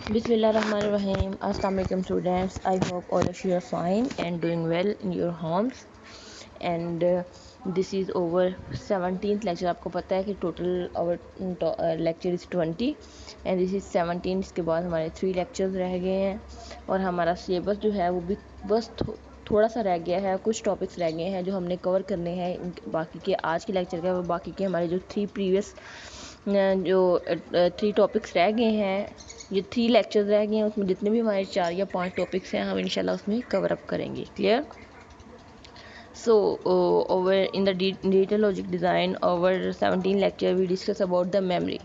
Bismillahirrahmanirrahim. Assalamualaikum students. I hope all of you are fine and doing well in your homes. And this is our 17th lecture. आपको पता है कि total our lecture is 20 and this is 17. इसके बाद हमारे 3 lectures रह गए हैं और हमारा सिलेबस जो है वो भी बस थोड़ा सा रह गया है। कुछ टॉपिक्स रह गए हैं जो हमने कवर करने हैं। बाकी के आज के लेक्चर का बाकी के हमारे जो 3 प्रीवियस जो 3 टॉपिक्स रह गए हैं, ये 3 लेक्चर्स रह गए हैं, उसमें जितने भी हमारे 4 या 5 टॉपिक्स हैं हम इंशाल्लाह उसमें कवर अप करेंगे। Clear? So over in the digital logic design, our 17 lecture we discuss about the memory.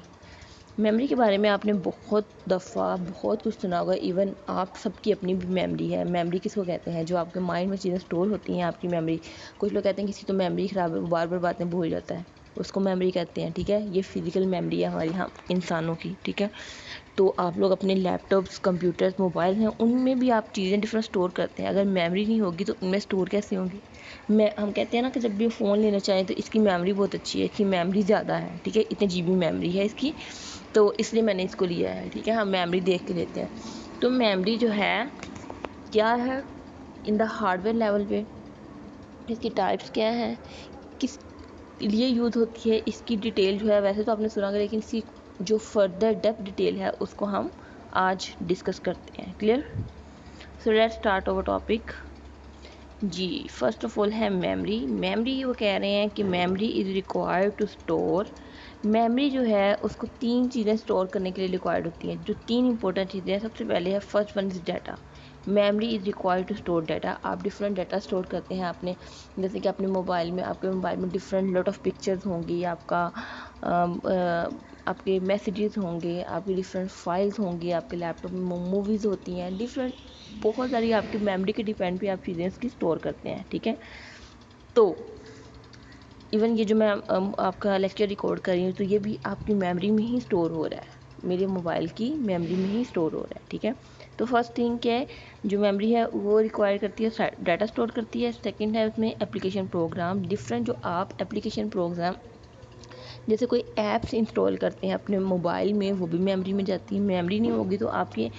Memory के बारे में आपने बहुत दफ़ा बहुत कुछ सुना होगा। इवन आप सबकी अपनी भी मेमोरी है। मेमोरी किसको कहते हैं? जो आपके माइंड में चीज़ें स्टोर होती हैं, आपकी मेमोरी। कुछ लोग कहते हैं किसी तो मेमोरी ख़राब है, वो बार बार बातें भूल जाता है, उसको मेमोरी कहते हैं। ठीक है, ये फिज़िकल मेमोरी है हमारी, हम इंसानों की। ठीक है, तो आप लोग अपने लैपटॉप्स, कंप्यूटर्स, मोबाइल हैं, उनमें भी आप चीज़ें डिफरेंट स्टोर करते हैं। अगर मेमोरी नहीं होगी तो उनमें स्टोर कैसे होंगी? हम कहते हैं ना कि जब भी फ़ोन लेना चाहें तो इसकी मेमोरी बहुत अच्छी है, इसकी मेमोरी ज़्यादा है। ठीक है, इतने जीबी मेमोरी है इसकी, तो इसलिए मैंने इसको लिया है। ठीक है, हम मेमोरी देख के लेते हैं। तो मेमोरी जो है क्या है इन द हार्डवेयर लेवल पे, इसकी टाइप्स क्या है, किस लिए यूज़ होती है, इसकी डिटेल जो है वैसे तो आपने सुना होगा, लेकिन इसकी जो फर्दर डेप्थ डिटेल है उसको हम आज डिस्कस करते हैं। Clear? So let's start over topic. जी, फर्स्ट ऑफ ऑल है मेमोरी। मेमोरी वो कह रहे हैं कि memory is required to store. Memory जो है उसको 3 चीज़ें स्टोर करने के लिए रिक्वायर्ड होती हैं। जो 3 इंपॉर्टेंट चीज़ें हैं, सबसे पहले है first one is data. Memory is required to store data. आप डिफरेंट डाटा स्टोर करते हैं आपने, जैसे कि अपने मोबाइल में, आपके मोबाइल में डिफरेंट लॉट ऑफ पिक्चर्स होंगी, आपके मैसेजेस होंगे, आपकी डिफरेंट फाइल्स होंगी, आपके लैपटॉप में मूवीज़ होती हैं, डिफरेंट बहुत सारी आपकी मेमोरी के डिपेंड पे आप चीज़ें इसकी स्टोर करते हैं। ठीक है, तो इवन ये जो मैं आपका लेक्चर रिकॉर्ड कर रही हूँ तो ये भी आपकी मेमोरी में ही स्टोर हो रहा है, मेरे मोबाइल की मेमोरी में ही स्टोर हो रहा है। ठीक है, तो फर्स्ट थिंग क्या है, जो मेमोरी है वो रिक्वायर करती है, डाटा स्टोर करती है। सेकंड है उसमें एप्लीकेशन प्रोग्राम, डिफरेंट जो आप एप्लीकेशन प्रोग्राम जैसे कोई ऐप्स इंस्टॉल करते हैं अपने मोबाइल में, वो भी मेमोरी में जाती है। मेमोरी नहीं होगी तो आपके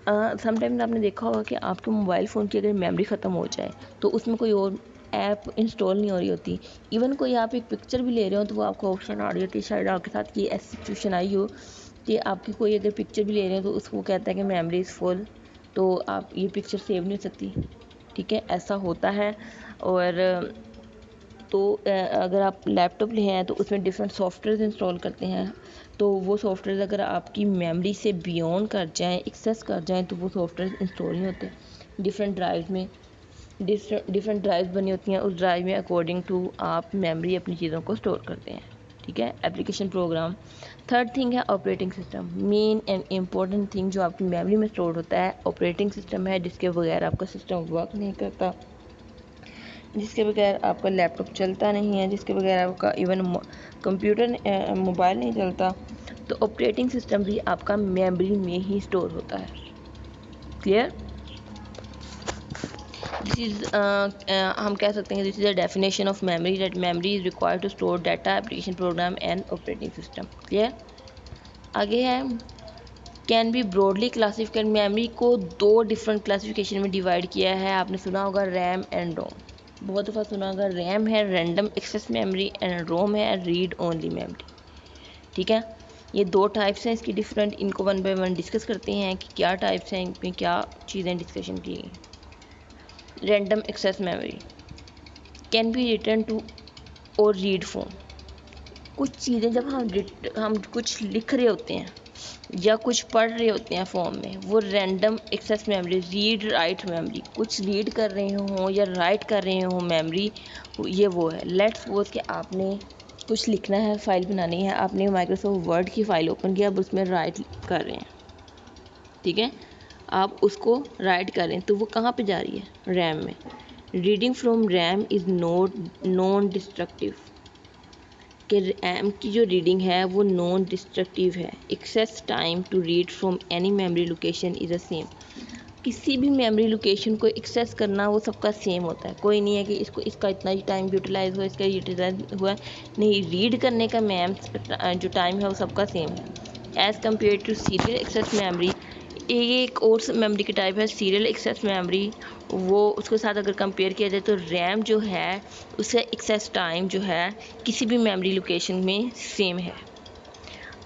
समटाइम्स आपने देखा होगा कि आपके मोबाइल फ़ोन की अगर मेमोरी ख़त्म हो जाए तो उसमें कोई और ऐप इंस्टॉल नहीं हो रही होती। इवन कोई आप एक पिक्चर भी ले रहे हो तो वो आपको ऑप्शन आ रही होती है, शायद आपके साथ ये ऐसी सिचुएशन आई हो कि आपकी कोई अगर पिक्चर भी ले रहे हो तो उसको कहता है कि मेमोरी इज़ फुल, तो आप ये पिक्चर सेव नहीं हो सकती। ठीक है, ऐसा होता है। और तो अगर आप लैपटॉप ले हैं तो उसमें डिफरेंट सॉफ्टवेयर इंस्टॉल करते हैं, तो वो सॉफ्टवेयर अगर आपकी मेमोरी से बियॉन्ड कर जाएं, एक्सेस कर जाएं, तो वो सॉफ्टवेयर इंस्टॉल नहीं होते। डिफरेंट ड्राइव में डिफरेंट ड्राइव बनी होती हैं, उस ड्राइव में अकॉर्डिंग टू आप मेमोरी अपनी चीज़ों को स्टोर करते हैं। ठीक है, एप्लीकेशन प्रोग्राम। थर्ड थिंग है operating system. Main and important thing जो आपकी मेमोरी में स्टोर होता है ऑपरेटिंग सिस्टम है, जिसके बगैर आपका सिस्टम वर्क नहीं करता, जिसके बगैर आपका लैपटॉप चलता नहीं है, जिसके बगैर आपका इवन कंप्यूटर मोबाइल नहीं चलता। तो ऑपरेटिंग सिस्टम भी आपका मेमोरी में ही स्टोर होता है। क्लियर? दिस इज़ हम कह सकते हैं this is a definition of memory, that memory is required to store data, application program and operating system. Clear? आगे है can be broadly classified. Memory को 2 डिफरेंट क्लासिफिकेशन में डिवाइड किया है। आपने सुना होगा रैम एंड रोम, बहुत दफ़ा सुना होगा। रैम है रैंडम एक्सेस मेमोरी एंड रोम है रीड ओनली मेमोरी। ठीक है, ये 2 टाइप्स हैं इसकी डिफरेंट, इनको वन बाय वन डिस्कस करते हैं कि क्या टाइप्स हैं, इनमें क्या चीज़ें डिस्कशन की गई। Random access memory can be written to or read form. कुछ चीज़ें जब हम कुछ लिख रहे होते हैं या कुछ पढ़ रहे होते हैं फॉर्म में, वो random access memory, read write memory, कुछ रीड कर रहे हों या राइट कर रहे हों मेमोरी, ये वो है। लेट्स सपोज कि आपने कुछ लिखना है, फाइल बनानी है, आपने माइक्रोसॉफ्ट वर्ड की फ़ाइल ओपन किया, अब उसमें राइट कर रहे हैं। ठीक है, आप उसको राइट कर रहे हैं तो वो कहाँ पे जा रही है? रैम में। Reading from RAM is non destructive, कि रैम की जो रीडिंग है वो नॉन डिस्ट्रक्टिव है। Access time to read from any memory location is the same. किसी भी मेमोरी लोकेशन को एक्सेस करना वो सबका सेम होता है। कोई नहीं है कि इसका इतना ही टाइम यूटिलाइज हुआ, इसका यूटिलाइज हुआ नहीं। रीड करने का जो टाइम है वो सबका सेम है। As compare to serial access memory, ये एक और मेमोरी की टाइप है सीरियल एक्सेस मेमोरी। वो उसके साथ अगर कंपेयर किया जाए तो रैम जो है उसका एक्सेस टाइम जो है किसी भी मेमोरी लोकेशन में सेम है।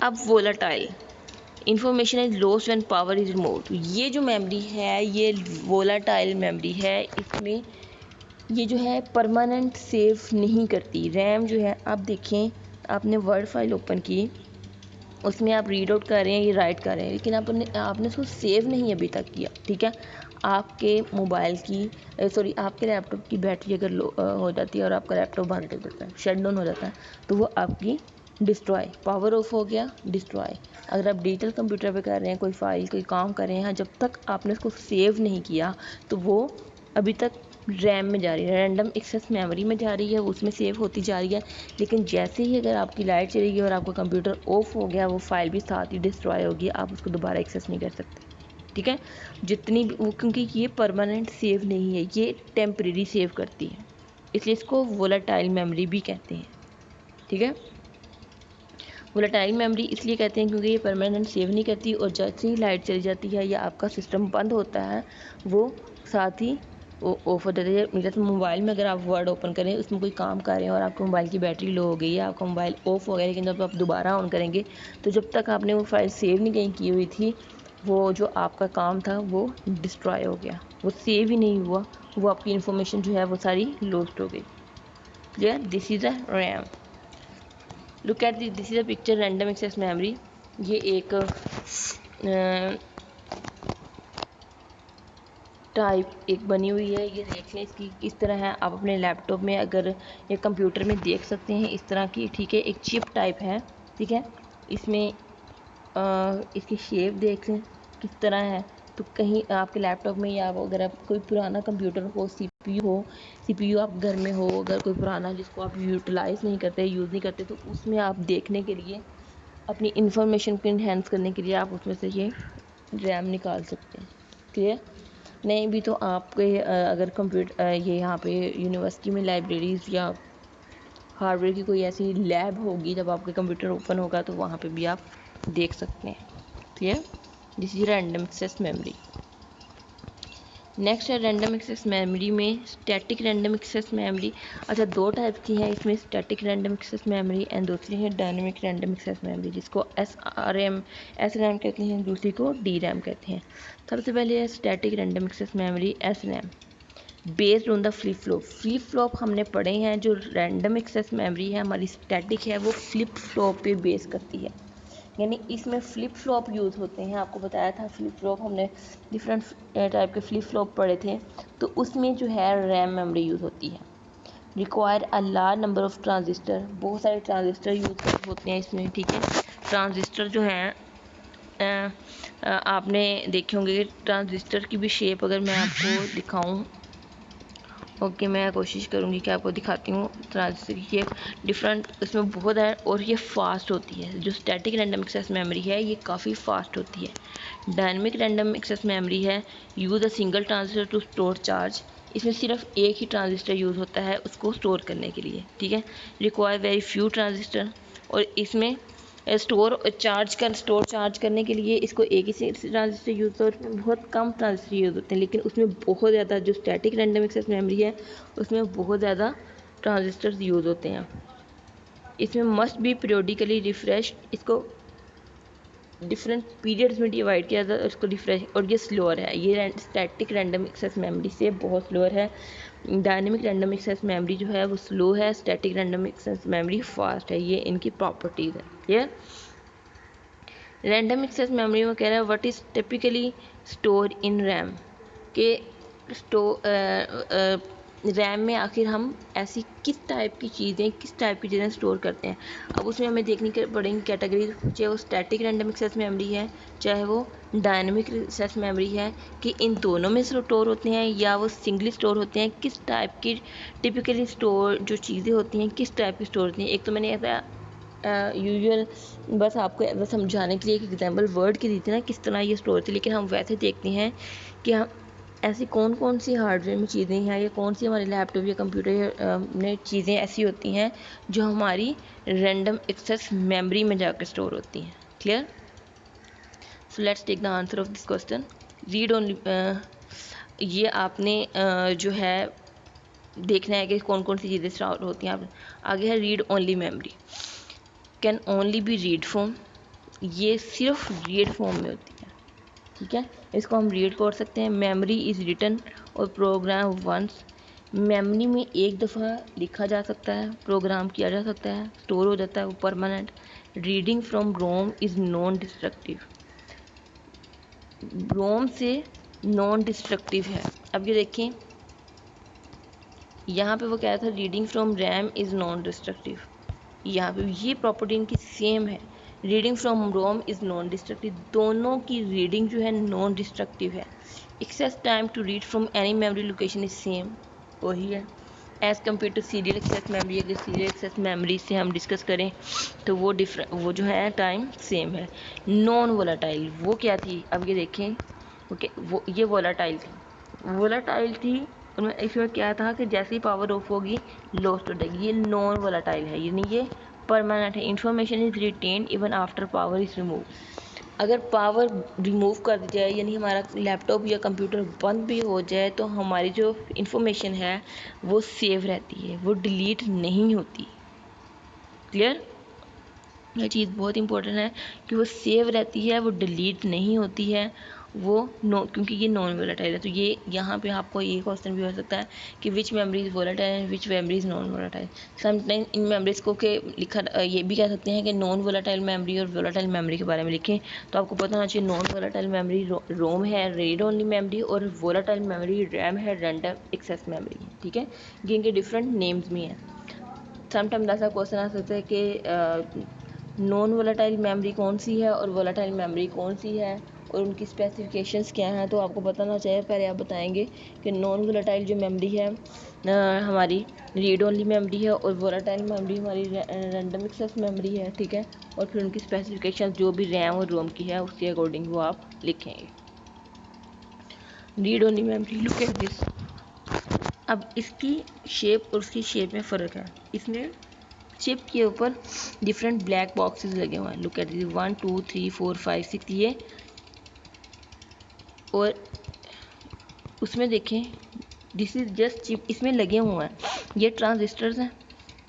अब volatile information is lost when power is removed. ये जो मेमोरी है ये वोलाटाइल मेमोरी है। इसमें ये जो है परमानेंट सेव नहीं करती। रैम जो है आप देखें, आपने वर्ड फाइल ओपन की, उसमें आप रीड आउट कर रहे हैं, ये राइट कर रहे हैं, लेकिन आपने उसको सेव नहीं अभी तक किया। ठीक है, आपके मोबाइल की सॉरी आपके लैपटॉप की बैटरी अगर लो हो जाती है और आपका लैपटॉप बंद कर देता है, शट डाउन हो जाता है, तो वो आपकी डिस्ट्रॉय, पावर ऑफ हो गया, डिस्ट्रॉय। अगर आप डिजिटल कंप्यूटर पे कर रहे हैं, कोई फाइल कोई काम कर रहे हैं, जब तक आपने उसको सेव नहीं किया तो वो अभी तक रैम में जा रही है, रैंडम एक्सेस मेमोरी में जा रही है, उसमें सेव होती जा रही है। लेकिन जैसे ही अगर आपकी लाइट चलेगी और आपका कंप्यूटर ऑफ हो गया, वो फाइल भी साथ ही डिस्ट्रॉय होगी, आप उसको दोबारा एक्सेस नहीं कर सकते। ठीक है, जितनी भी वो, क्योंकि ये परमानेंट सेव नहीं है, ये टेम्परेरी सेव करती है, इसलिए इसको वोलाटाइल मेमोरी भी कहते हैं। ठीक है, वोलाटाइल मेमोरी इसलिए कहते हैं क्योंकि ये परमानेंट सेव नहीं करती, और जैसे ही लाइट चली जाती है या आपका सिस्टम बंद होता है, वो साथ ही वो ऑफ हो जाता है। जैसे मोबाइल में अगर आप वर्ड ओपन करें, उसमें कोई काम कर रहे हैं और आपके मोबाइल की बैटरी लो हो गई है, आपका मोबाइल ऑफ हो गया, लेकिन जब आप दोबारा ऑन करेंगे तो जब तक आपने वो फाइल सेव नहीं कहीं की हुई थी, वो जो आपका काम था वो डिस्ट्रॉय हो गया, वो सेव ही नहीं हुआ, वो आपकी इन्फॉर्मेशन जो है वो सारी लॉस्ट हो गई। Clear? This is a RAM. Look at this is a picture random access memory. ये एक टाइप एक बनी हुई है, ये देख लें इसकी किस तरह है। आप अपने लैपटॉप में अगर या कंप्यूटर में देख सकते हैं इस तरह की। ठीक है, एक चिप टाइप है। ठीक है, इसमें इसकी शेप देख लें किस तरह है। तो कहीं आपके लैपटॉप में या अगर आप कोई पुराना कंप्यूटर हो, सीपीयू आप घर में हो, अगर कोई पुराना जिसको आप यूटिलाइज़ नहीं करते, यूज़ नहीं करते, तो उसमें आप देखने के लिए, अपनी इंफॉर्मेशन को इन्हेंस करने के लिए आप उसमें से ये रैम निकाल सकते हैं। क्लियर? नहीं भी तो आपके अगर कंप्यूटर ये यहाँ पे यूनिवर्सिटी में लाइब्रेरीज़ या हार्डवेयर की कोई ऐसी लैब होगी, जब आपके कंप्यूटर ओपन होगा तो वहाँ पे भी आप देख सकते हैं। Clear? This is random access memory. Next है रैंडम एक्सेस मेमोरी में स्टैटिक रैंडम एक्सेस मेमोरी। अच्छा, दो टाइप की है इसमें, static random access memory and दूसरी है डायनेमिक रैंडम एक्सेस मेमोरी, जिसको एस रैम कहते हैं, दूसरी को डी रैम कहते हैं। सबसे पहले है static random access memory S RAM, based on the flip flop हमने पढ़े हैं। जो रैंडम एक्सेस मेमोरी है हमारी स्टैटिक है, वो फ्लिप फ्लॉप पे बेस करती है, यानी इसमें फ्लिप फ्लॉप यूज़ होते हैं। आपको बताया था फ्लिप फ्लॉप, हमने डिफरेंट टाइप के फ्लिप फ्लॉप पढ़े थे, तो उसमें जो है रैम मेमोरी यूज़ होती है। Require a large number of transistor, बहुत सारे ट्रांजिस्टर यूज़ होते हैं इसमें। ठीक है, ट्रांजिस्टर जो हैं आपने देखे होंगे, ट्रांजिस्टर की भी शेप अगर मैं आपको दिखाऊं, ओके मैं कोशिश करूँगी कि आपको दिखाती हूँ। ट्रांजिस्टर की शेप डिफरेंट इसमें बहुत है, और ये फास्ट होती है। जो स्टैटिक रैंडम एक्सेस मेमोरी है ये काफ़ी फास्ट होती है। डायनेमिक रैंडम एक्सेस मेमोरी है use a single transistor to store charge, इसमें सिर्फ एक ही ट्रांजिस्टर यूज़ होता है उसको स्टोर करने के लिए। ठीक है, रिक्वायर वेरी फ्यू ट्रांजिस्टर, और इसमें स्टोर चार्ज करने के लिए इसको एक ही ट्रांजिस्टर यूज़ होता है, उसमें बहुत कम ट्रांजिस्टर यूज़ होते हैं, लेकिन उसमें बहुत ज़्यादा, जो स्टैटिक रैंडम एक्सेस मेमोरी है उसमें बहुत ज़्यादा ट्रांजिस्टर्स यूज़ होते हैं। इसमें मस्ट बी पीरियोडिकली रिफ्रेश, इसको डिफरेंट पीरियड्स में डिवाइड किया जाता है उसको रिफ्रेश, और ये स्लोअर है। ये स्टैटिक रैंडम एक्सेस मेमोरी से बहुत स्लोअर है। डायनेमिक रैंडम एक्सेस मेमोरी जो है वो स्लो है, static random access memory fast है। ये इनकी प्रॉपर्टीज़ है। क्लियर? रैंडम एक्सेस मेमोरी में कह रहा है what is typically store in RAM, के रैम में आखिर हम ऐसी किस टाइप की चीज़ें स्टोर करते हैं। अब उसमें हमें देखनी पड़ेंगी कैटेगरी, चाहे वो स्टैटिक रैंडम एक्सेस मेमोरी है, चाहे वो डायनेमिक एक्सेस मेमोरी है, कि इन दोनों में स्टोर होते हैं या वो सिंगली स्टोर होते हैं। किस टाइप की टिपिकली स्टोर जो चीज़ें होती हैं किस टाइप की स्टोर होती हैं। एक तो मैंने ऐसा यूजुअल बस आपको ऐसा समझाने के लिए एक एग्जांपल वर्ड की दी थी ना, किस तरह ये स्टोर थी, लेकिन हम वैसे देखते हैं कि हम ऐसी कौन कौन सी हार्डवेयर में चीज़ें हैं, या कौन सी हमारे लैपटॉप या कंप्यूटर में चीज़ें ऐसी होती हैं जो हमारी रैंडम एक्सेस मेमोरी में जाकर स्टोर होती हैं। Clear? So let's take the answer of this question. Read only, ये आपने जो है देखना है कि कौन कौन सी चीज़ें स्टार्ट होती हैं। आप आगे है read only memory, can only be read form, ये सिर्फ रीड फॉर्म में होती है, ठीक है, इसको हम रीड कर सकते हैं। मेमोरी इज़ रिटन और प्रोग्राम वंस, मेमोरी में एक दफ़ा लिखा जा सकता है, प्रोग्राम किया जा सकता है, स्टोर हो जाता है, वो permanent. Reading from ROM is non destructive, ROM से नॉन डिस्ट्रक्टिव है। अब ये देखें यहाँ पे वो कह रहा था reading from RAM is non destructive, यहाँ पे ये प्रॉपर्टी इनकी सेम है। Reading from ROM is non destructive, दोनों की रीडिंग जो है नॉन डिस्ट्रक्टिव है। Access time to read from any memory location is same, वही है as compare to serial access memory. अगर सीरियल एक्सेस मेमोरी से हम डिस्कस करें तो वो वो जो है टाइम सेम है। नॉन वोलाटाइल वो क्या थी, अब ये देखें, ओके वो ये वोलाटाइल थी, उनमें इसमें क्या था कि जैसे ही पावर ऑफ होगी लॉस्ट हो जाएगी। ये नॉन वोलाटाइल है, यानी ये परमानेंट है। Information is retain even after power is remove, अगर पावर रिमूव कर दी जाए यानी हमारा लैपटॉप या कंप्यूटर बंद भी हो जाए तो हमारी जो इंफॉर्मेशन है वो सेव रहती है, वो डिलीट नहीं होती। क्लियर, यह चीज़ बहुत इंपॉर्टेंट है कि वो सेव रहती है, वो डिलीट नहीं होती है, वो क्योंकि ये नॉन वोलेटाइल है। तो ये यहाँ पे आपको ये क्वेश्चन भी हो सकता है कि which memory is volatile and which memory is non volatile. Sometime इन मेमोरीज को के लिखा ये भी कह सकते हैं कि नॉन वोलेटाइल मेमोरी और वोलेटाइल मेमोरी के बारे में लिखें। तो आपको पता होना चाहिए नॉन वोलेटाइल मेमोरी रोम है, रीड ओनली मेमोरी, और वोलेटाइल मेमोरी रैम है, रैंडम एक्सेस मेमोरी है, ठीक है। ये इनके डिफरेंट नेम्स भी हैं। समटाइम ऐसा क्वेश्चन आ सकता है कि नॉन वोलेटाइल मेमोरी कौन सी है और वोलेटाइल मेमोरी कौन सी है और उनकी स्पेसिफिकेशंस क्या हैं। तो आपको बताना चाहिए, पहले आप बताएंगे कि नॉन वोलेटाइल जो मेमोरी है हमारी रीड ओनली मेमोरी है और वोलेटाइल मेमोरी हमारी रैंडम एक्सेस मेमोरी है, ठीक है। और फिर उनकी स्पेसिफिकेशन जो भी रैम और रोम की है उसके अकॉर्डिंग वो आप लिखेंगे। Read only memory, look at this. अब इसकी शेप और उसकी शेप में फ़र्क है। इसमें चिप के ऊपर डिफरेंट ब्लैक बॉक्सेस लगे हुए हैं। लुक एट दिस 1 2 3 4 5 6 ये, और उसमें देखें दिस इज़ जस्ट चिप, इसमें लगे हुए हैं ये ट्रांजिस्टर्स हैं।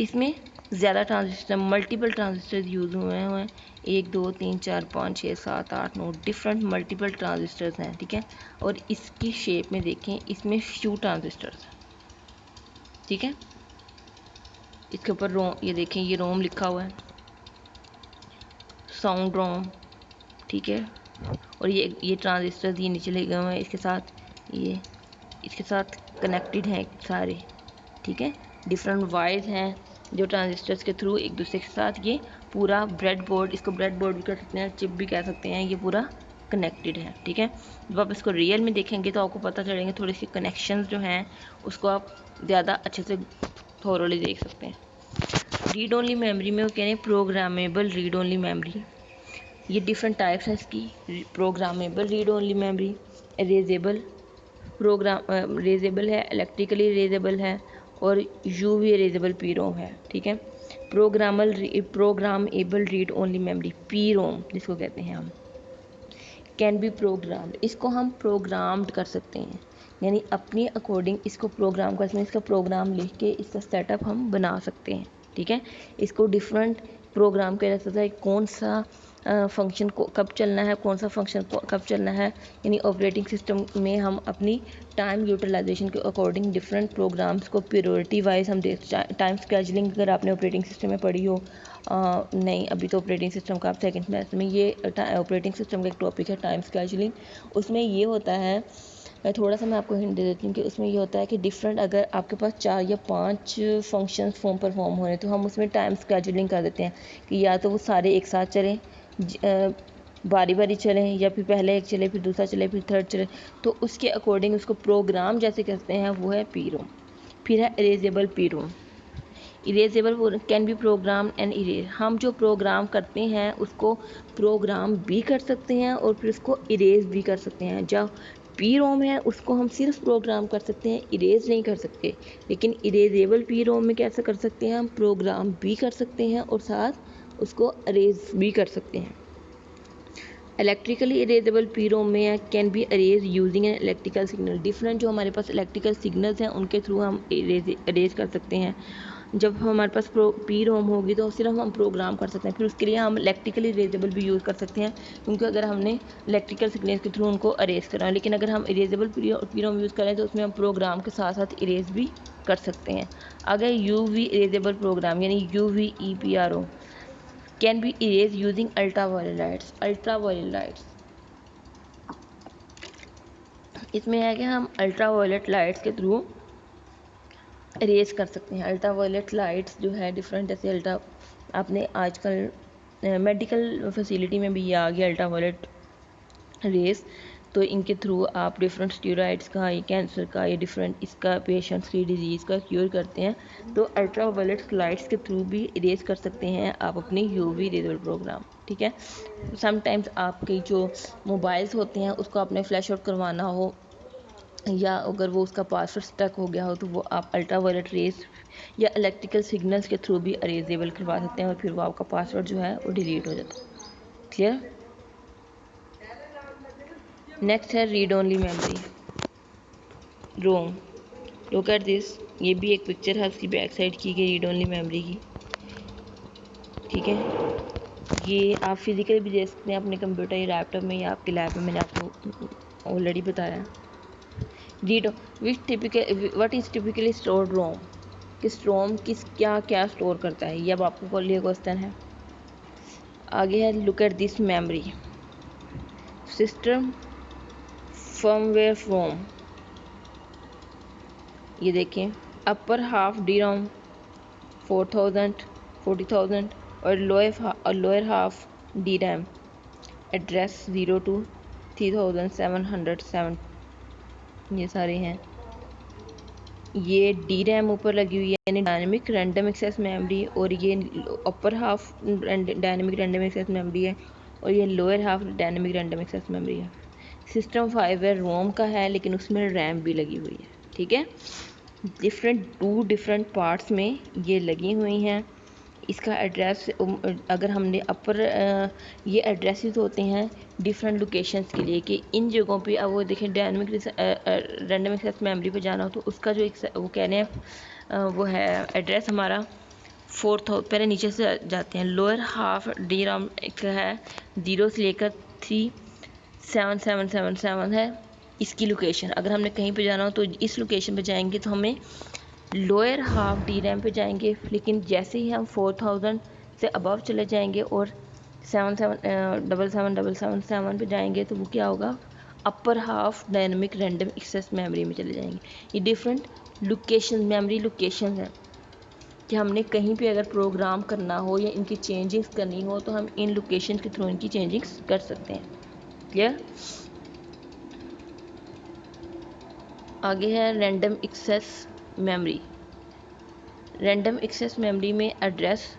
इसमें ज़्यादा ट्रांजिस्टर, मल्टीपल ट्रांजिस्टर्स यूज़ हुए हैं। 1 2 3 4 5 6 7 8 9 डिफरेंट मल्टीपल ट्रांजिस्टर्स हैं, ठीक है। और इसकी शेप में देखें, इसमें फ्यू ट्रांजिस्टर्स हैं, ठीक है। इसके ऊपर रोम, ये देखें ये रोम लिखा हुआ है, साउंड रोम, ठीक है। और ये ट्रांजिस्टर ये नीचे लगे हुए हैं, इसके साथ ये इसके साथ कनेक्टेड हैं सारे, ठीक है। डिफरेंट वायर्स हैं जो ट्रांजिस्टर्स के थ्रू एक दूसरे के साथ, ये पूरा ब्रेड बोर्ड, इसको ब्रेड बोर्ड भी कह सकते हैं, चिप भी कह सकते हैं, ये पूरा कनेक्टेड है, ठीक है। जब आप इसको रियल में देखेंगे तो आपको पता चलेंगे थोड़ी सी कनेक्शंस जो हैं उसको आप ज़्यादा अच्छे से थोरोली देख सकते हैं। रीड ओनली मेमोरी में वो कह रहे हैं प्रोग्रामेबल रीड ओनली मेमोरी, ये डिफरेंट टाइप्स हैं इसकी। Programmable read only memory, erasable, erasable है, इलेक्ट्रिकली इरेजेबल है, और यूवी इरेजेबल पी रोम है, ठीक है। Programmable read only memory P ROM जिसको कहते हैं हम, कैन बी प्रोग्राम्ड, इसको हम प्रोग्राम्ड कर सकते हैं, यानी अपनी अकॉर्डिंग इसको प्रोग्राम कर सकते हैं। इसका प्रोग्राम लिख के इसका सेटअप हम बना सकते हैं, ठीक है। इसको डिफरेंट प्रोग्राम किया जा सकता है, कौन सा फंक्शन को कब चलना है, कौन सा फंक्शन को कब चलना है, यानी ऑपरेटिंग सिस्टम में हम अपनी टाइम यूटिलाइजेशन के अकॉर्डिंग डिफरेंट प्रोग्राम्स को प्रायोरिटी वाइज हम टाइम स्केजुलिंग अगर आपने ऑपरेटिंग सिस्टम में पढ़ी हो, नहीं अभी तो ऑपरेटिंग सिस्टम का आप सेकंड सेमेस्टर में, ये ऑपरेटिंग सिस्टम का एक टॉपिक है टाइम स्केजुलिंग। उसमें ये होता है, थोड़ा सा मैं आपको हिंट दे देती हूँ कि उसमें ये होता है कि डिफरेंट अगर आपके पास 4 या 5 फंक्शंस फॉर्म परफॉर्म हो रहे हैं तो हम उसमें टाइम स्केजुलिंग कर देते हैं कि या तो वो सारे एक साथ चलें, बारी बारी चलें, या फिर पहले एक चले फिर दूसरा चले फिर थर्ड चले, तो उसके अकॉर्डिंग उसको प्रोग्राम जैसे कहते हैं वो है पी रोम। फिर है erasable P ROM, erasable can be program and erase, हम जो प्रोग्राम करते हैं उसको प्रोग्राम भी कर सकते हैं और फिर उसको इरेज भी कर सकते हैं। जब पी रोम है उसको हम सिर्फ प्रोग्राम कर सकते हैं, इरेज नहीं कर सकते। लेकिन इरेजेबल पी रोम में कैसे कर सकते हैं, हम प्रोग्राम भी कर सकते हैं और साथ उसको इरेज भी कर सकते हैं। इलेक्ट्रिकली इरेजेबल पी रोम में can be arrays using an electrical signal. Different जो हमारे पास इलेक्ट्रिकल सिग्नल्स हैं उनके थ्रू हम अरेज कर सकते हैं। जब हमारे पास पी रोम होगी तो सिर्फ हम प्रोग्राम कर सकते हैं, फिर उसके लिए हम इलेक्ट्रिकली इरेजेबल भी यूज़ कर सकते हैं, क्योंकि अगर हमने इलेक्ट्रिकल सिग्नल के थ्रू उनको अरेज करना है। लेकिन अगर हम इरेजेबल पी रोम यूज़ करें तो उसमें हम प्रोग्राम के साथ साथ इरेज भी कर सकते हैं। अगर यू वी इरेजेबल प्रोग्राम यानी UVEPRO can be erase using ultraviolet lights. Ultraviolet lights इसमें है कि हम अल्ट्रावायलेट लाइट्स के थ्रू इरेज कर सकते हैं। अल्ट्रावायलेट लाइट्स जो है डिफरेंट, जैसे आपने आजकल मेडिकल फैसिलिटी में भी ये आ गया अल्ट्रावायलेट रेस, तो इनके थ्रू आप डिफरेंट स्टीरॉइड्स का, ये कैंसर का, ये डिफरेंट इसका पेशेंट्स की डिजीज़ का क्योर करते हैं। तो अल्ट्रावायलेट लाइट्स के थ्रू भी इरेज कर सकते हैं आप अपनी UV इरेजेबल प्रोग्राम। ठीक है, समटाइम्स आपके जो मोबाइल्स होते हैं उसको आपने फ्लैश आउट करवाना हो, या अगर वो उसका पासवर्ड स्टक हो गया हो, तो वो आप अल्ट्रावायलेट रेस या इलेक्ट्रिकल सिग्नल्स के थ्रू भी इरेजेबल करवा सकते हैं, और फिर वो आपका पासवर्ड जो है वो डिलीट हो जाता है। क्लियर। नेक्स्ट है read only memory Rome. Look at this, ये भी एक पिक्चर है उसकी बैक साइड की गई रीड ओनली मेमोरी की। ठीक है, ये आप फिजिकली भी देख सकते हैं अपने कंप्यूटर या लैपटॉप में या आपके लैब में, मैंने आपको ऑलरेडी बताया। Read what is typically stored ROM, किस रोम किस क्या क्या स्टोर करता है, ये अब आपको लिए क्वेश्चन है। आगे है look at this memory system firmware ROM. ये देखें, अपर हाफ DRAM 40,000 और lower half DRAM address 0 to 3707, ये सारे हैं। ये DRAM ऊपर लगी हुई है यानी डायनेमिक रैंडम एक्सेस मेमोरी, और ये upper half dynamic random access memory है, और ये lower half dynamic random access memory है। सिस्टम 5 रोम का है, लेकिन उसमें रैम भी लगी हुई है। ठीक है, डिफरेंट पार्ट्स में ये लगी हुई हैं। इसका एड्रेस अगर हमने अपर ये एड्रेसेस होते हैं डिफरेंट लोकेशंस के लिए, कि इन जगहों पे अब वो देखें डायनेमिक रैंडम एक्सेस मेमोरी पे जाना हो तो उसका जो वो कह रहे हैं वो है एड्रेस हमारा 4,000। पहले नीचे से जाते हैं, लोअर हाफ DRAM का है 0 से लेकर 37777 है इसकी लोकेशन। अगर हमने कहीं पे जाना हो तो इस लोकेशन पे जाएंगे, तो हमें लोअर हाफ DRAM पे जाएंगे, लेकिन जैसे ही हम 4,000 से अबव चले जाएंगे और 777777 पे जाएंगे, तो वो क्या होगा, upper half dynamic random access memory में चले जाएंगे। ये डिफरेंट लोकेशन मेमोरी लोकेशन है कि हमने कहीं पे अगर प्रोग्राम करना हो या इनकी चेंजिंग्स करनी हो तो हम इन लोकेशन के थ्रू इनकी चेंजिंग्स कर सकते हैं। क्लियर। आगे है random access memory. Random access memory में एड्रेस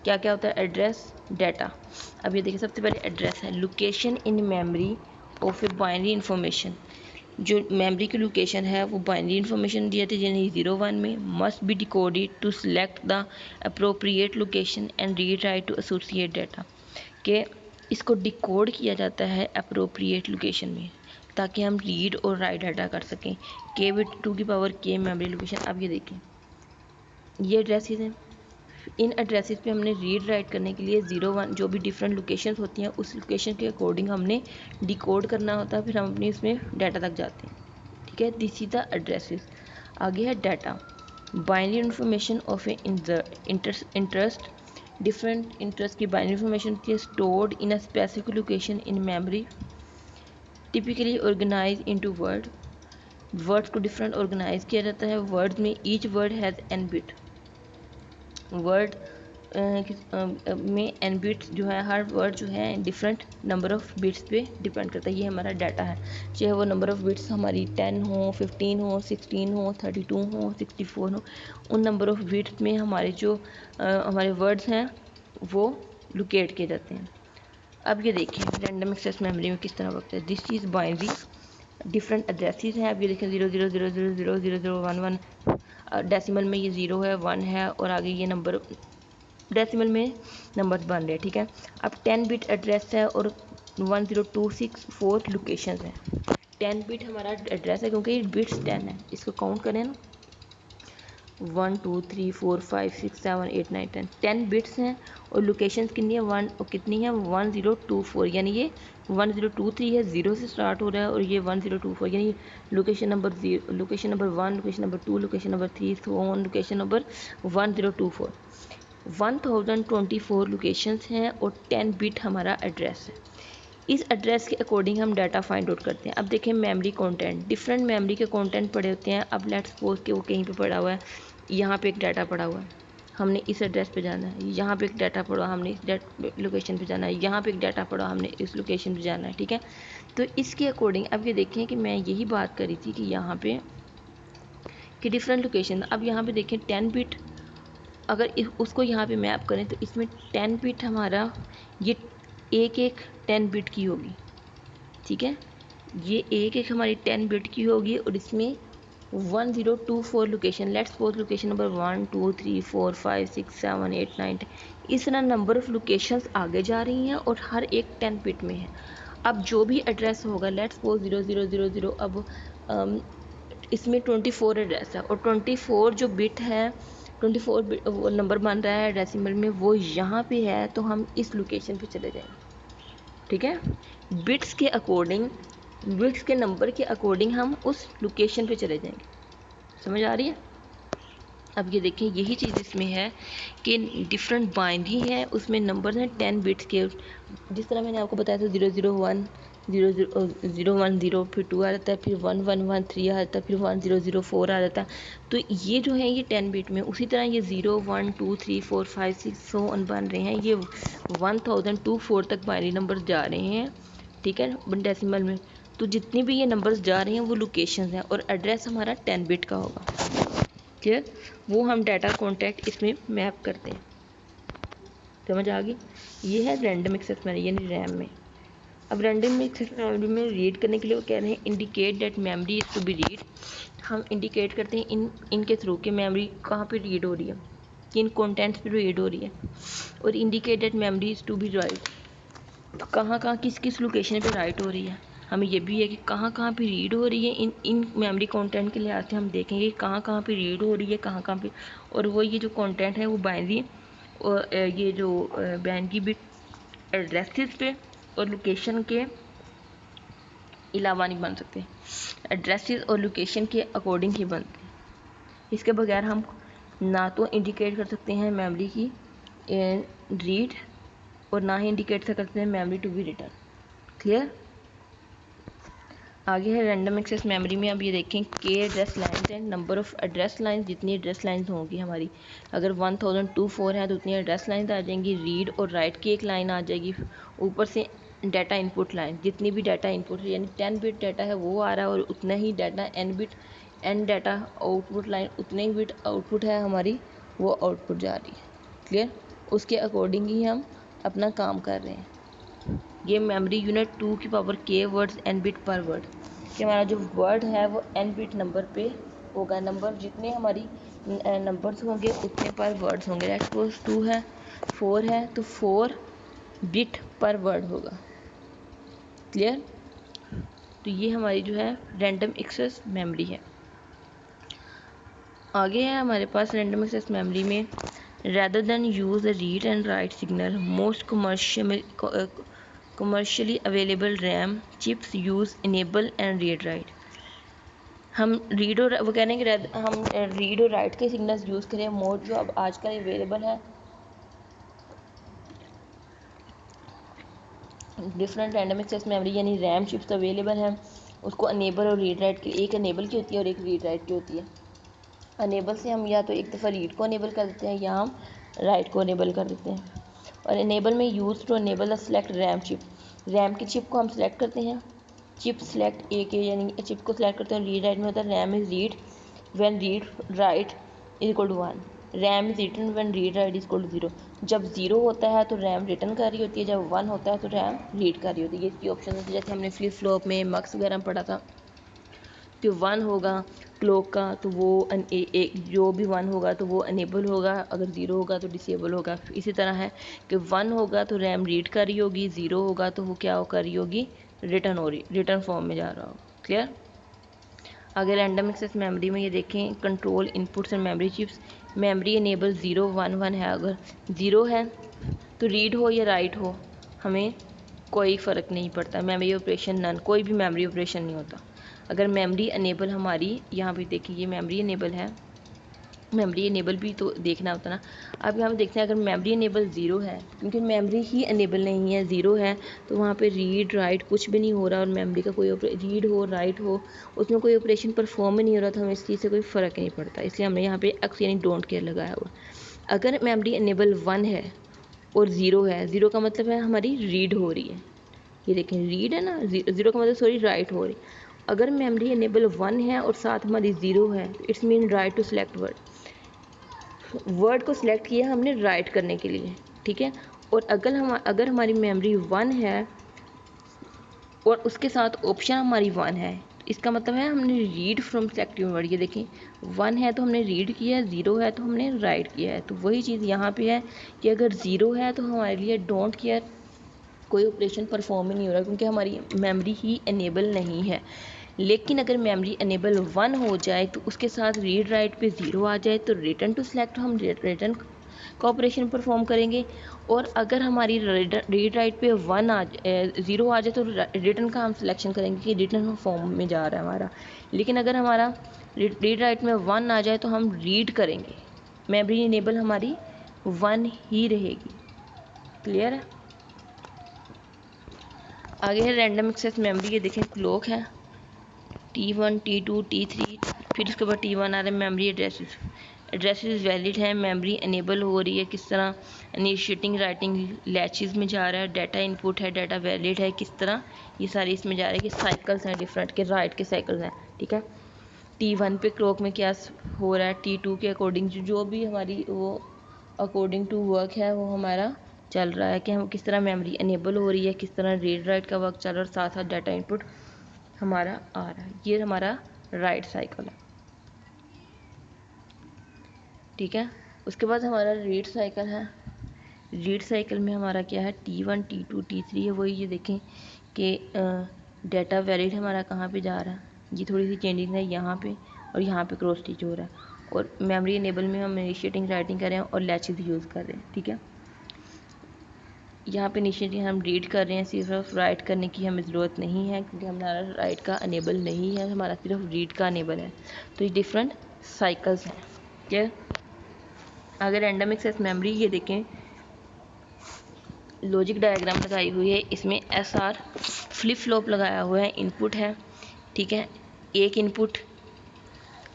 क्या क्या होता है, एड्रेस डाटा। अब ये देखिए, सबसे पहले एड्रेस है location in memory of a binary information. जो मेमोरी की लोकेशन है वो बाइनरी इन्फॉर्मेशन दिया था यानी 0-1 में, must be decoded to select the appropriate location and read write to associate data. के इसको डिकोड किया जाता है अप्रोप्रिएट लोकेशन में, ताकि हम रीड और राइट डाटा कर सकें। K विद 2 की पावर K मेमोरी लोकेशन। अब ये देखें, ये एड्रेसेस हैं, इन एड्रेसेस पे हमने रीड राइट करने के लिए 0-1 जो भी डिफरेंट लोकेशंस होती हैं उस लोकेशन के अकॉर्डिंग हमने डिकोड करना होता है, फिर हम अपनी उसमें डाटा तक जाते हैं। ठीक है, दिस इज द एड्रेसेस। आगे है data, binary information of a interest. Different interest की बाइनरी इन्फॉर्मेशन की stored in a specific location in memory, typically organize into word. Words को डिफरेंट ऑर्गेनाइज किया जाता है। वर्ड्स में each word has N bit. Word में N bits जो है, हर वर्ड जो है डिफरेंट नंबर ऑफ बिट्स पे डिपेंड करता है। ये हमारा डाटा है, चाहे वो नंबर ऑफ बिट्स हमारी 10 हो, 15 हो, 16 हो, 32 हो, 64 हो, उन नंबर ऑफ बिट्स में हमारे जो हमारे वर्ड्स हैं वो लोकेट किए जाते हैं। अब ये देखिए रैंडम एक्सेस मेमोरी में किस तरह वर्क है। This cheese binary different addresses हैं। अब ये देखें 00000000011, डेसिमल में ये 0 है, 1 है, और आगे ये नंबर डेसिमल में नंबर्स बन रहे हैं, ठीक है। अब 10 बिट एड्रेस है और 10264 लोकेशन है। 10 बिट हमारा एड्रेस है क्योंकि बिट्स 10 है, इसको काउंट करें ना, 1 2 3 4 5 6 7 8 9 10, 10 बिट्स हैं और लोकेशंस कितनी है, कितनी है 1024, यानी ये 1023 है, 0 से स्टार्ट हो रहा है, और ये 1024 यानी location number 0, location number 1, location number 2, location number 3, so on, location number 1024। 1024 locations हैं और 10 बिट हमारा एड्रेस है। इस एड्रेस के अकॉर्डिंग हम डाटा फाइंड आउट करते हैं। अब देखें मेमोरी कंटेंट, डिफरेंट मेमोरी के कंटेंट पड़े होते हैं। अब लेट्स सपोज कि वो कहीं पे पड़ा हुआ है, यहाँ पे एक डाटा पड़ा हुआ है, हमने इस एड्रेस पे जाना है, यहाँ पे एक डाटा पड़ा, हमने इस लोकेशन पे जाना है, यहाँ पे एक डाटा पड़ा, हमने इस लोकेशन पे जाना है, ठीक है। तो इसके अकॉर्डिंग अब ये देखें कि मैं यही बात करी थी कि यहाँ पे कि डिफरेंट लोकेशन। अब यहाँ पे देखें 10 बिट, अगर उसको यहाँ पे मैप करें तो इसमें 10 बिट हमारा ये एक 10 बिट की होगी, ठीक है। ये एक हमारी 10 बिट की होगी और इसमें 1024 location, let's suppose location number 1 2 3 4 5 6 7 8 9 10, इस तरह नंबर ऑफ़ लोकेशंस आगे जा रही हैं और हर एक 10 बिट में है। अब जो भी एड्रेस होगा, लेट्स सपोज 0000, अब इसमें 24 एड्रेस है और 24 जो बिट है, 24 बिट वो नंबर बन रहा है डेसिमल में, वो यहाँ पे है, तो हम इस लोकेशन पे चले जाएंगे, ठीक है। बिट्स के अकॉर्डिंग, बिट्स के नंबर के अकॉर्डिंग हम उस लोकेशन पे चले जाएंगे। समझ आ रही है? अब ये देखें, यही चीज़ इसमें है कि डिफरेंट बाइनरी है, उसमें नंबर हैं 10 बिट्स के। जिस तरह मैंने आपको बताया था 001 010, फिर 2 आ जाता है, फिर 1113 आ जाता है, फिर 1004 आ जाता है। तो ये जो है ये 10 बिट में, उसी तरह ये 0 1 2 3 4 5 6 सो ऑन बन रहे हैं, ये 1024 तक बाइनरी नंबर जा रहे हैं, ठीक है, डेसिमल में। तो जितनी भी ये नंबर्स जा रहे हैं वो लोकेशन हैं और एड्रेस हमारा 10 बिट का होगा, क्लियर। वो हम डाटा कॉन्टैक्ट इसमें मैप करते हैं। समझ आ गई? ये है रैंडम एक्सेस मेमोरी यानी रैम में। अब रैंडम एक्सेस मेमोरी में रीड करने के लिए वो कह रहे हैं indicate that memory is to be read. हम इंडिकेट करते हैं इनके थ्रू कि मेमोरी कहाँ पे रीड हो रही है, किन कंटेंट्स पे रीड हो रही है, और indicate that memory is to be write, तो कहाँ कहाँ किस किस लोकेशन पे राइट हो रही है। हमें ये भी है कि कहाँ कहाँ पे रीड हो रही है, इन मेमोरी कंटेंट के लिहाज से हम देखेंगे कहाँ कहाँ पे रीड हो रही है, कहाँ कहाँ पे, और वो ये जो कंटेंट है वो बाइनरी और ये जो बाइनरी बिट एड्रेसेस पे और लोकेशन के अलावा नहीं बन सकते, एड्रेसेस और लोकेशन के अकॉर्डिंग ही बनते हैं। इसके बगैर हम ना तो इंडिकेट कर सकते हैं मेमोरी की रीड और ना ही इंडिकेट कर सकते हैं memory to be written, clear. आगे है रैंडम एक्सेस मेमोरी में। अब ये देखें के एड्रेस लाइन्स हैं, नंबर ऑफ़ एड्रेस लाइन्स, जितनी एड्रेस लाइन्स होंगी हमारी, अगर 1024 है तो उतनी एड्रेस लाइन्स आ जाएंगी, रीड और राइट की एक लाइन आ जाएगी, ऊपर से डाटा इनपुट लाइन, जितनी भी डाटा इनपुट है यानी 10 बिट डाटा है वो आ रहा है, और उतना ही data an data output line, उतने ही बिट आउटपुट है हमारी, वो आउटपुट जा रही है, क्लियर। उसके अकॉर्डिंग ही हम अपना काम कर रहे हैं। ये मेमोरी यूनिट 2 की power k words n bit पर वर्ड, कि हमारा जो वर्ड है वो n बिट नंबर पे होगा, नंबर जितने हमारी नंबर्स होंगे उतने पर वर्ड्स होंगे। लेट्स सपोज 2 है, 4 है, तो 4 बिट पर वर्ड होगा, क्लियर। तो ये हमारी जो है रैंडम एक्सेस मेमोरी है। आगे है हमारे पास रैंडम एक्सेस मेमोरी में, rather than use a read and write signal, most commercially available RAM chips use enable and read write। हम रीड और वो कहने के हम रीड और राइट के सिग्नल्स यूज़ करें, मोड जो अब आजकल अवेलेबल है, डिफरेंट रैंडम एक्सेस मेमोरी यानी रैम चिप्स अवेलेबल हैं, उसको अनेबल और रीड राइट की, एक अनेबल की होती है और एक रीड राइट की होती है। अनेबल से हम या तो एक दफ़ा रीड को अनेबल कर देते हैं या हम राइट को अनेबल कर देते हैं। और अनेबल में use to enable the select RAM chip, RAM की चिप को हम सेलेक्ट करते हैं, चिप सेलेक्ट ए के यानी चिप को सेलेक्ट करते हैं। रीड राइट में होता है RAM is read when read write is equal to 1, RAM is written when read write is equal to 0। जब 0 होता है तो रैम रिटर्न कर रही होती है, जब 1 होता है तो रैम रीड कर रही होती है। ये इसकी ऑप्शन होती है, जैसे हमने फ्लिप फ्लॉप में मक्स वगैरह में पढ़ा था, तो 1 होगा क्लॉक का, तो वो एक जो भी 1 होगा तो वो अनेबल होगा, अगर 0 होगा तो डिसेबल होगा। इसी तरह है कि 1 होगा तो रैम रीड कर रही होगी, 0 होगा तो वो क्या कर रही होगी, रिटर्न फॉर्म में जा रहा होगा। क्लियर। अगर रैंडम एक्सेस मेमोरी में ये देखें control inputs and memory chips, memory enable 0 1 1 है। अगर 0 है तो रीड हो या राइट हो हमें कोई फ़र्क नहीं पड़ता, मेमोरी ऑपरेशन नन, कोई भी मेमोरी ऑपरेशन नहीं होता। अगर मेमोरी इनेबल हमारी यहाँ पे देखिए ये मेमोरी इनेबल है, मेमोरी इनेबल भी तो देखना होता ना। अब यहाँ पे देखते हैं अगर मेमोरी इनेबल 0 है, क्योंकि मेमोरी ही इनेबल नहीं है, 0 है, तो वहाँ पे रीड राइट कुछ भी नहीं हो रहा और मेमोरी का कोई रीड हो राइट हो उसमें कोई ऑपरेशन परफॉर्म नहीं हो रहा, तो हमें इस चीज़ से कोई फ़र्क नहीं पड़ता, इसलिए हमने यहाँ पे एक्स यानी डोंट केयर लगाया हुआ। अगर मेमोरी इनेबल 1 है और 0 है, 0 का मतलब है हमारी रीड हो रही है, ये देखें रीड है ना, 0 का मतलब सॉरी राइट हो रही। अगर मेमोरी इनेबल 1 है और साथ हमारी 0 है, it's mean write to select word को सिलेक्ट किया हमने राइट करने के लिए, ठीक है। और अगर हमारी मेमोरी 1 है और उसके साथ ऑप्शन हमारी 1 है, इसका मतलब है हमने रीड फ्रॉम सिलेक्टिव वर्ड, ये देखें 1 है तो हमने रीड किया है, 0 है तो हमने राइट किया है। तो वही चीज़ यहाँ पे है कि अगर 0 है तो हमारे लिए डोंट केयर, कोई ऑपरेशन परफॉर्म ही नहीं हो रहा क्योंकि हमारी मेमोरी ही इनेबल नहीं है। लेकिन अगर मेमोरी इनेबल 1 हो जाए तो उसके साथ रीड राइट पे 0 आ जाए तो रिटर्न टू सिलेक्ट हम रिटर्न का ऑपरेशन परफॉर्म करेंगे। और अगर हमारी रीड राइट पे 0 आ जाए तो रिटर्न का हम सिलेक्शन करेंगे कि रिटर्न फॉर्म में जा रहा है हमारा। लेकिन अगर हमारा रीड राइट में 1 आ जाए तो हम रीड करेंगे, मेमोरी इनेबल हमारी 1 ही रहेगी। क्लियर है। आगे है रैंडम एक्सेस मेमोरी, ये देखें क्लॉक है T1 T2 T3, फिर उसके बाद T1 आ रहा है मेमोरी एड्रेसेस वैलिड है, मेमोरी इनेबल हो रही है किस तरह, इनिशिएटिंग राइटिंग लैचेस में जा रहा है, डाटा इनपुट है, डाटा वैलिड है किस तरह, ये सारी इसमें जा रहा है कि साइकिल्स हैं डिफरेंट के, राइट के साइकिल्स हैं, ठीक है। T1 पे क्लॉक में क्या हो रहा है, T2 के अकॉर्डिंग जो भी हमारी वो अकॉर्डिंग टू वर्क है वो हमारा चल रहा है कि हम किस तरह मेमोरी इनेबल हो रही है, किस तरह रीड राइट का वर्क चल रहा है और साथ साथ डाटा इनपुट हमारा आ रहा है। ये हमारा राइट साइकिल है, ठीक है। उसके बाद हमारा रीड साइकिल है, रीड साइकिल में हमारा क्या है T1 T2 T3 है, वही ये देखें कि डाटा वैलिड हमारा कहाँ पे जा रहा है, ये थोड़ी सी चेंजिंग है यहाँ पे और यहाँ पे क्रॉस स्टिच हो रहा है। और मेमोरी इनेबल में हम इनिशिएटिंग राइटिंग कर रहे हैं और लैचेस यूज़ कर रहे हैं, ठीक है। यहाँ पे इनिशिएटिंग हम रीड कर रहे हैं, सिर्फ राइट करने की हमें ज़रूरत नहीं है क्योंकि हमारा राइट का अनेबल नहीं है, हमारा सिर्फ रीड का अनेबल है। तो ये डिफरेंट साइकिल्स हैं, क्या। अगर रैंडम एक्सेस मेमोरी, ये देखें लॉजिक डायग्राम लगाई हुई है, इसमें SR फ्लिप फ्लॉप लगाया हुआ है, इनपुट है, ठीक है। एक इनपुट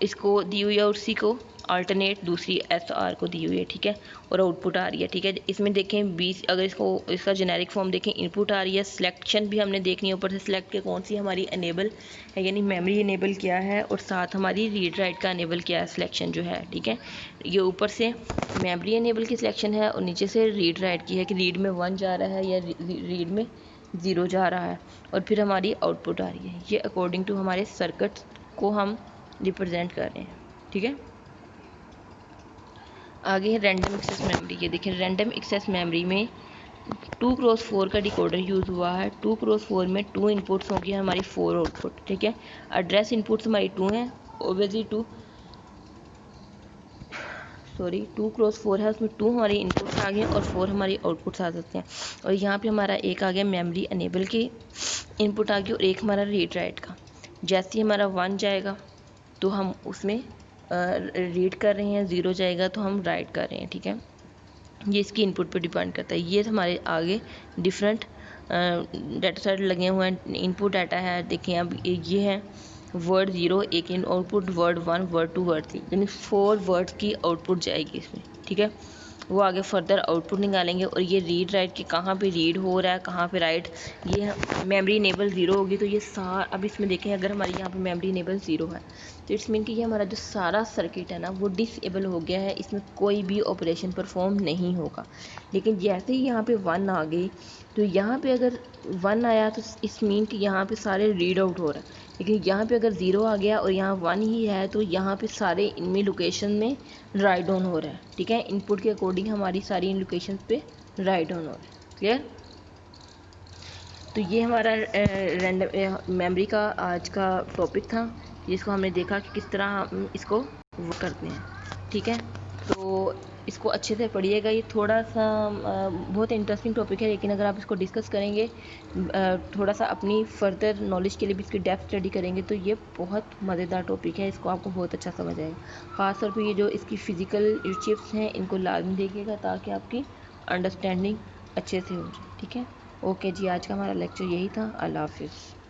इसको दी हुई है और उसी को अल्टरनेट दूसरी SR को दी हुई है, ठीक है, और आउटपुट आ रही है, ठीक है। इसमें देखें 20, अगर इसका जेनेरिक फॉर्म देखें, इनपुट आ रही है, सिलेक्शन भी हमने देखनी है ऊपर से, सिलेक्ट के कौन सी हमारी अनेबल है यानी मेमोरी इनेबल क्या है और साथ हमारी रीड राइट का अनेबल क्या है, सिलेक्शन जो है, ठीक है। ये ऊपर से मेमोरी इनेबल की सिलेक्शन है और नीचे से रीड राइट की है कि रीड में 1 जा रहा है या रीड में 0 जा रहा है, और फिर हमारी आउटपुट आ रही है। ये अकॉर्डिंग टू हमारे सर्किट को हम रिप्रेजेंट कर रहे हैं, ठीक है। आगे है रैंडम एक्सेस मेमोरी, ये देखिए रैंडम एक्सेस मेमोरी में 2x4 का डिकोडर यूज़ हुआ है। 2x4 में 2 इनपुट्स होंगे हमारी 4 आउटपुट, ठीक है। एड्रेस इनपुट्स हमारी 2 हैं, ओबेसली 2x4 है, उसमें 2 हमारी इनपुट्स आ गए और 4 हमारी आउटपुट्स आ सकते हैं। और यहाँ पे हमारा एक आ गया मेमोरी अनेबल की इनपुट आ गई और एक हमारा रीड राइट का। जैसे ही हमारा 1 जाएगा तो हम उसमें रीड कर रहे हैं, 0 जाएगा तो हम राइट कर रहे हैं, ठीक है। ये इसकी इनपुट पे डिपेंड करता है। ये हमारे आगे डिफरेंट डाटा सेट लगे हुए हैं, इनपुट डाटा है, देखें अब ये है वर्ड 0, एक इन आउटपुट, वर्ड 1, वर्ड 2, वर्ड 3, यानी 4 वर्ड्स की आउटपुट जाएगी इसमें, ठीक है। वो आगे फर्दर आउटपुट निकालेंगे और ये रीड राइट कि कहाँ पे रीड हो रहा है कहाँ पे राइट, ये मेमोरी इनेबल 0 होगी तो ये अब इसमें देखें अगर हमारी यहाँ पे मेमोरी इनेबल 0 है तो इट्स मीन कि ये हमारा जो सारा सर्किट है ना वो डिसेबल हो गया है, इसमें कोई भी ऑपरेशन परफॉर्म नहीं होगा। लेकिन जैसे ही यहाँ पे 1 आ गई तो यहाँ पे अगर 1 आया तो इस मीन कि यहाँ पे सारे रीड आउट हो रहा है, लेकिन यहाँ पे अगर 0 आ गया और यहाँ 1 ही है तो यहाँ पे सारे इनमें लोकेशन में राइट डाउन हो रहा है, ठीक है। इनपुट के अकॉर्डिंग हमारी सारी इन लोकेशन पे राइट डाउन हो रहा है, क्लियर। तो ये हमारा रैंडम मेमोरी का आज का टॉपिक था, जिसको हमने देखा कि किस तरह हम इसको वर्क करते हैं, ठीक है। तो इसको अच्छे से पढ़िएगा, ये थोड़ा सा बहुत इंटरेस्टिंग टॉपिक है, लेकिन अगर आप इसको डिस्कस करेंगे थोड़ा सा अपनी फर्दर नॉलेज के लिए भी इसकी डेप्थ स्टडी करेंगे तो ये बहुत मज़ेदार टॉपिक है, इसको आपको बहुत अच्छा समझ आएगा। ख़ासतौर पर ये जो इसकी फ़िज़िकल चिप्स हैं इनको लाजमी देखिएगा ताकि आपकी अंडरस्टैंडिंग अच्छे से हो जाए, ठीक है। ओके जी, आज का हमारा लेक्चर यही था। अल्लाह हाफिज़।